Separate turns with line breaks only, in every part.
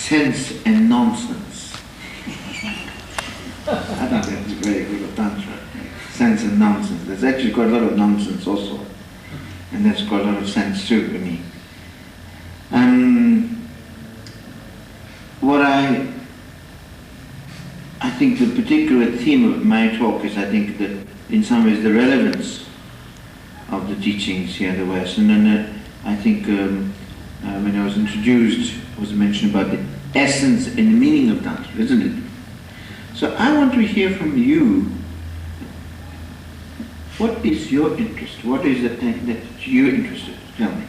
sense and nonsense. I think that's very good of Tantra. Sense and nonsense. There's actually quite a lot of nonsense also. And there's quite a lot of sense too for me. What I think the particular theme of my talk is, I think, that in some ways the relevance of the teachings here in the West. And then I think when I was introduced, it was mentioned about the essence and the meaning of Tantra, isn't it? So I want to hear from you, what is your interest? What is the thing that you're interested in? Tell me.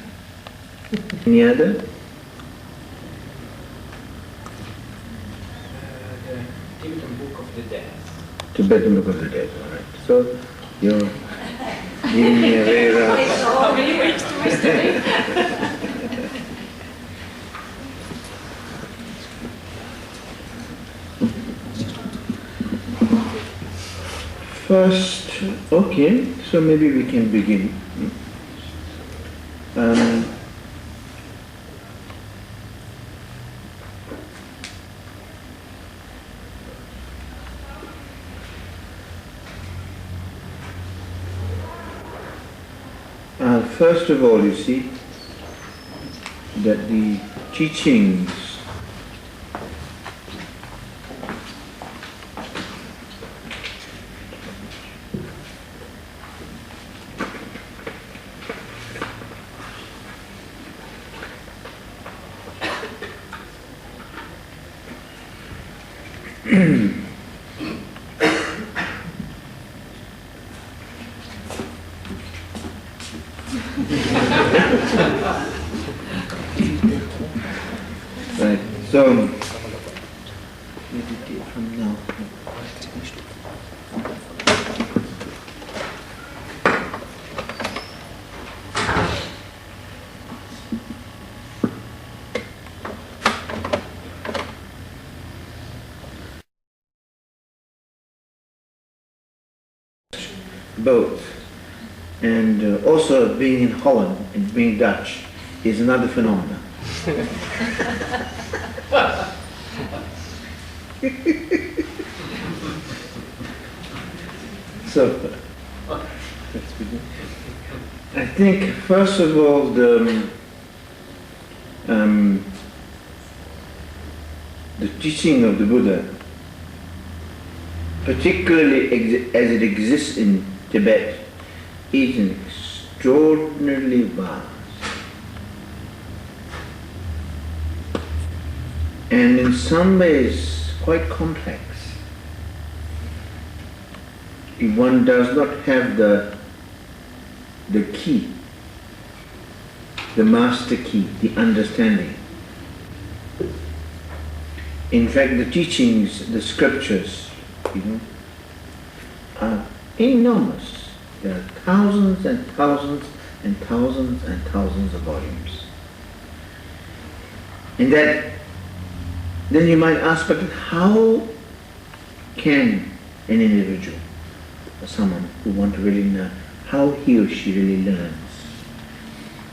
Any other?
The Tibetan Book of the Dead.
Tibetan Book of the Dead, all right. So you're giving me a very
How many ways to estimate?
First, okay, so maybe we can begin. First of all, you see that the teachings right, so meditate from now. Both. And also being in Holland and being Dutch is another phenomenon. So, let's begin. I think first of all the teaching of the Buddha, particularly as it exists in Tibet, is extraordinarily vast. And in some ways quite complex. If one does not have the key, the master key, the understanding. In fact, the teachings, the scriptures, are enormous. There are thousands and thousands and thousands and thousands of volumes. And that, then you might ask, but how can an individual, or someone who wants to really know, how he or she really learns?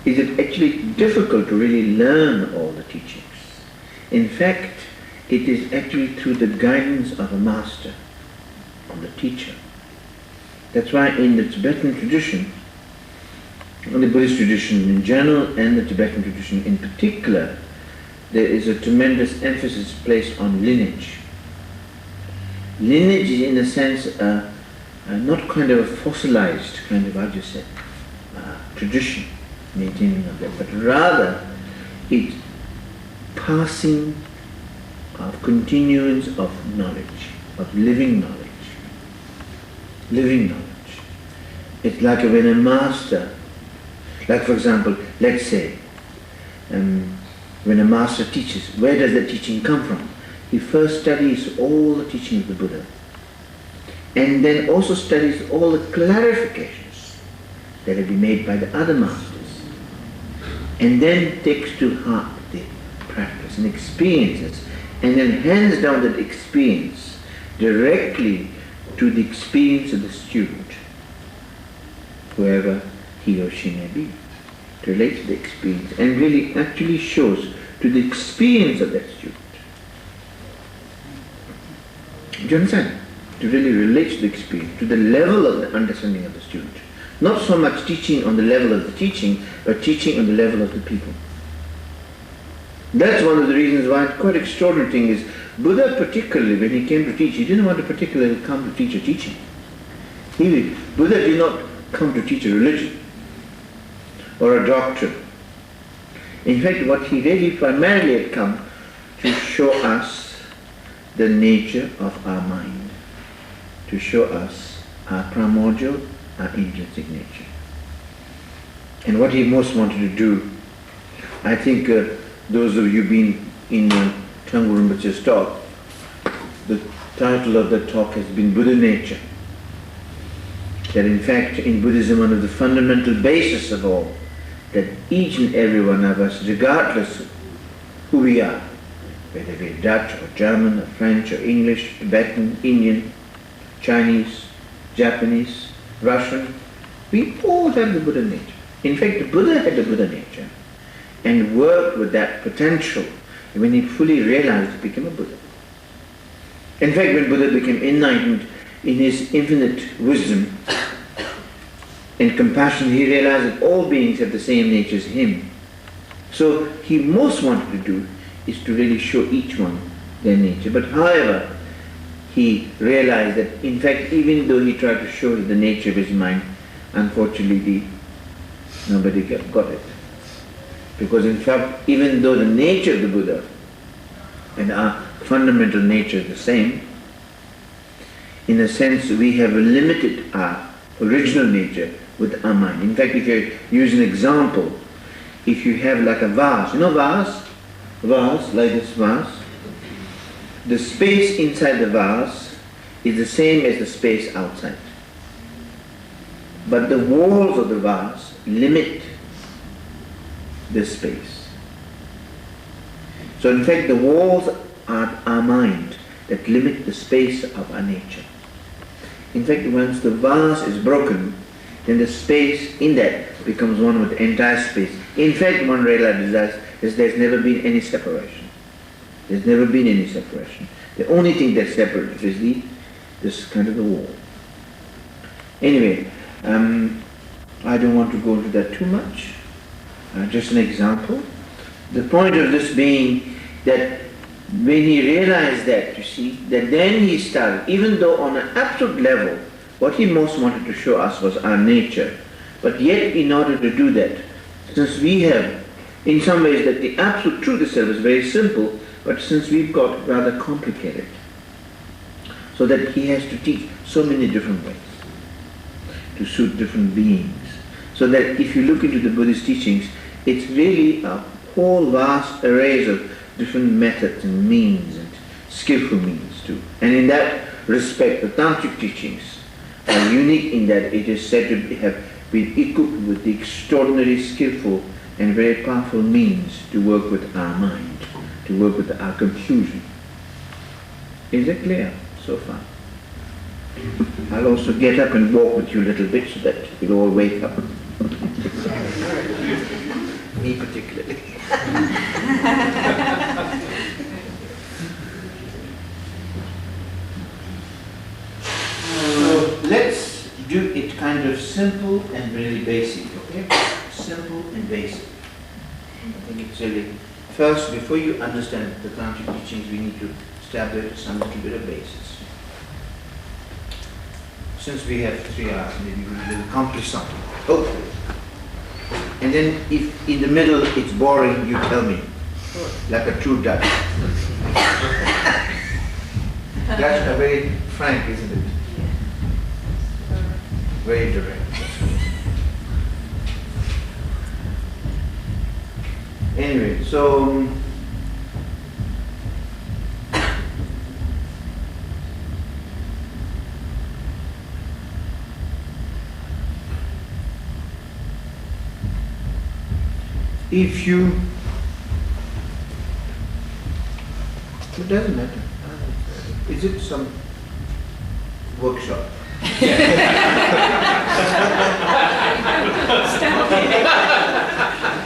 Is it actually difficult to really learn all the teachings? In fact, it is actually through the guidance of a master, of the teacher. That's why in the Tibetan tradition, in the Buddhist tradition in general and the Tibetan tradition in particular, there is a tremendous emphasis placed on lineage. Lineage is in a sense not kind of a fossilized kind of, tradition, maintaining of that, but rather it's passing of continuance of knowledge, of living knowledge. Living knowledge. It's like when a master, like for example, let's say, when a master teaches, where does the teaching come from? He first studies all the teaching of the Buddha, and then also studies all the clarifications that have been made by the other masters, and then takes to heart the practice and experiences, and then hands down that experience directly to the experience of the student, whoever he or she may be, to relate to the experience and really actually shows to the experience of that student you understand? To really relate to the experience, to the level of the understanding of the student. Not so much teaching on the level of the teaching, but teaching on the level of the people. That's one of the reasons why it's quite extraordinary thing is, Buddha particularly, when he came to teach, he didn't want to particularly come to teach a teaching. Buddha did not come to teach a religion or a doctrine. In fact, what he really primarily had come to show us the nature of our mind, to show us our primordial, our intrinsic nature. And what he most wanted to do, I think those of you been in Tangul Rinpoche's talk, the title of the talk has been Buddha Nature. That in fact in Buddhism one of the fundamental basis of all, that each and every one of us, regardless of who we are, whether we're Dutch or German or French or English, Tibetan, Indian, Chinese, Japanese, Russian, we all have the Buddha nature. In fact, the Buddha had the Buddha nature and worked with that potential. And when he fully realized, he became a Buddha. In fact, when Buddha became enlightened in his infinite wisdom and compassion, he realized that all beings have the same nature as him. So he most wanted to do is to really show each one their nature. But however, he realized that in fact, even though he tried to show the nature of his mind, unfortunately nobody got it. Because in fact, even though the nature of the Buddha and our fundamental nature is the same, in a sense we have limited our original nature with our mind. In fact, if you use an example, if you have like a vase, you know vase, like this vase, the space inside the vase is the same as the space outside. But the walls of the vase limit the space. So in fact the walls are our mind that limit the space of our nature. In fact, once the vase is broken, then the space in that becomes one with the entire space. In fact, one realizes that there's never been any separation. There's never been any separation. The only thing that's separate is this kind of the wall. Anyway, I don't want to go into that too much. Just an example. The point of this being that when he realized that, you see, that then he started, even though on an absolute level, what he most wanted to show us was our nature. But yet, in order to do that, since we have, in some ways, that the absolute truth itself is very simple, but since we've got rather complicated, so that he has to teach so many different ways to suit different beings. So that if you look into the Buddhist teachings, it's really a whole vast array of different methods and means and skillful means too. And in that respect, the Tantric teachings are unique in that it is said to have been equipped with the extraordinary skillful and very powerful means to work with our mind, to work with our confusion. Is it clear so far? I'll also get up and walk with you a little bit so that you'll all wake up. Me particularly. So let's do it kind of simple and really basic, okay? Simple and basic. I think it's really, first, before you understand the Tantric teachings, we need to establish some little bit of basis. Since we have 3 hours, maybe we will accomplish something, hopefully. And then if in the middle it's boring, you tell me, like a true Dutch. Dutch are very frank, isn't it? Very direct. Anyway, so if you, it doesn't matter. Is it some workshop?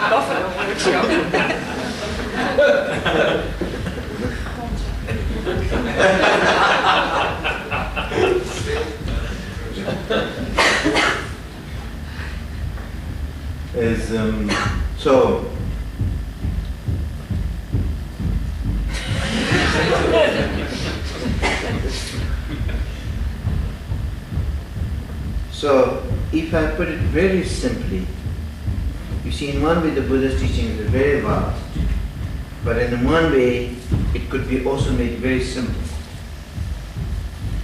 Buffalo workshop.
So, if I put it very simply, you see, in one way the Buddha's teachings are very vast, but in one way it could be also made very simple.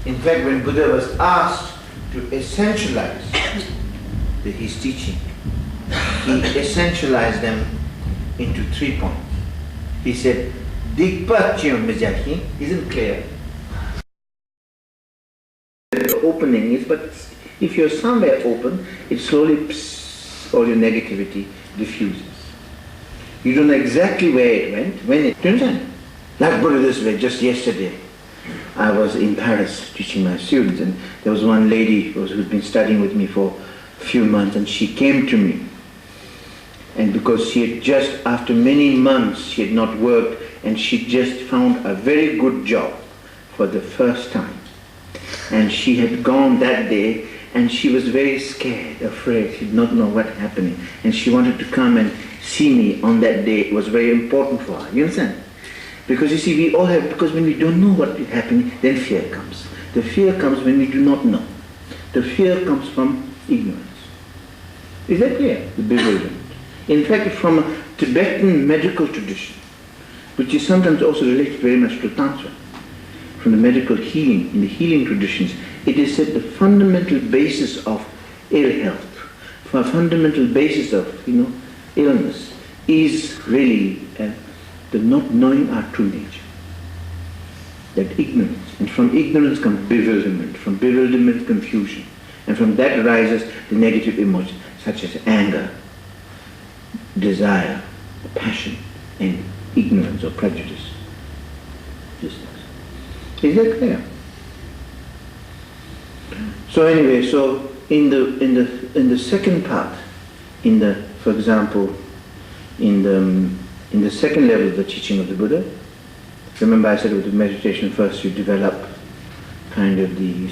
In fact, when Buddha was asked to essentialize his teaching, he essentialized them into 3 points. He said, Dikpatyam Mijaki isn't clear. The opening is, but if you're somewhere open, it slowly, all your negativity diffuses. You don't know exactly where it went, when it turns out. Like put it this way, just yesterday, I was in Paris teaching my students, and there was one lady who'd been studying with me for a few months, and she came to me. And because she had just, after many months, she had not worked, and she just found a very good job for the first time. And she had gone that day, and she was very scared, afraid, she did not know what happening. And she wanted to come and see me on that day. It was very important for her, you understand? Because you see, we all have, because when we don't know what is happening, then fear comes. The fear comes when we do not know. The fear comes from ignorance. Is that clear? The bewilderment. In fact, from a Tibetan medical tradition, which is sometimes also related very much to Tantra, from the medical healing, in the healing traditions, it is said the fundamental basis of ill health, for a fundamental basis of, illness, is really the not knowing our true nature. That ignorance. And from ignorance comes bewilderment, from bewilderment confusion. And from that arises the negative emotions, such as anger, desire, passion, and ignorance or prejudice. Is that clear? So anyway, so in the second part, for example, in the second level of the teaching of the Buddha, remember I said with the meditation first you develop kind of the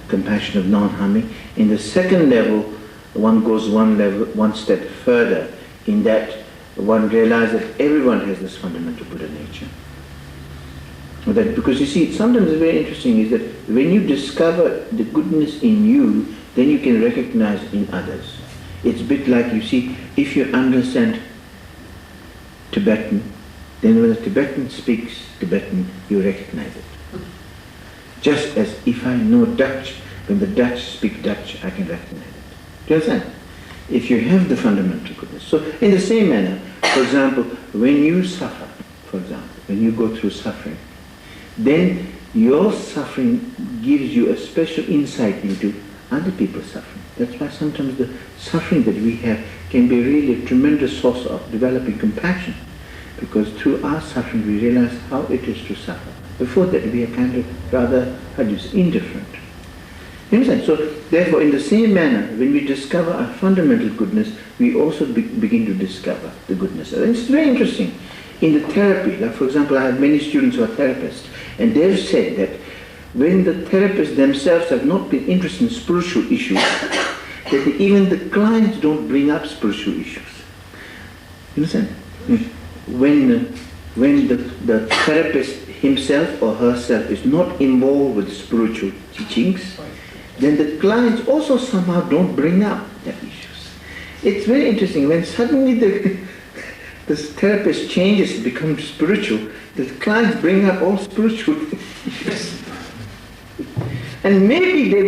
compassion of non-harming. In the second level, one goes one step further, in that one realizes that everyone has this fundamental Buddha nature. Because you see, sometimes it's very interesting is that when you discover the goodness in you, then you can recognize in others. It's a bit like, you see, if you understand Tibetan, then when a Tibetan speaks Tibetan, you recognize it. Just as if I know Dutch, when the Dutch speak Dutch, I can recognize it. Do you understand? If you have the fundamental goodness. So in the same manner, for example, when you suffer, for example, when you go through suffering, then your suffering gives you a special insight into other people's suffering. That's why sometimes the suffering that we have can be really a tremendous source of developing compassion, because through our suffering we realize how it is to suffer. Before that we are kind of rather, indifferent. You understand? So therefore, in the same manner, when we discover our fundamental goodness, we also begin to discover the goodness. And it's very interesting. In the therapy, like for example, I have many students who are therapists, and they've said that when the therapists themselves have not been interested in spiritual issues, that even the clients don't bring up spiritual issues. You understand? When the therapist himself or herself is not involved with spiritual teachings, then the clients also somehow don't bring up their issues. It's very interesting, when suddenly the therapist changes, becomes spiritual, the clients bring up all spiritual issues. And maybe they